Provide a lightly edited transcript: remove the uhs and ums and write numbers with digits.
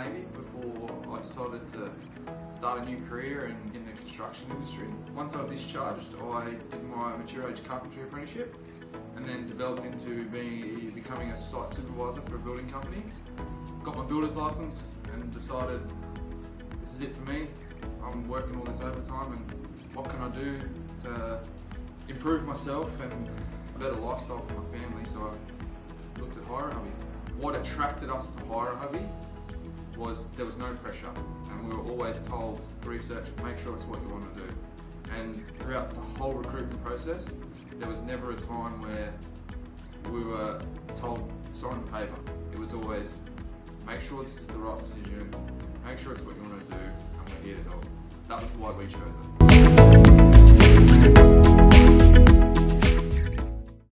Navy before I decided to start a new career in the construction industry. Once I was discharged, I did my mature age carpentry apprenticeship and then developed into becoming a site supervisor for a building company. Got my builder's license and decided this is it for me. I'm working all this overtime and what can I do to improve myself and a better lifestyle for my family, so I looked at Hire A Hubby. What attracted us to Hire A Hubby was there was no pressure and we were always told, research, make sure it's what you want to do. And throughout the whole recruitment process, there was never a time where we were told, sign the paper. It was always, make sure this is the right decision, make sure it's what you want to do, and we're here to help. That was why we chose it.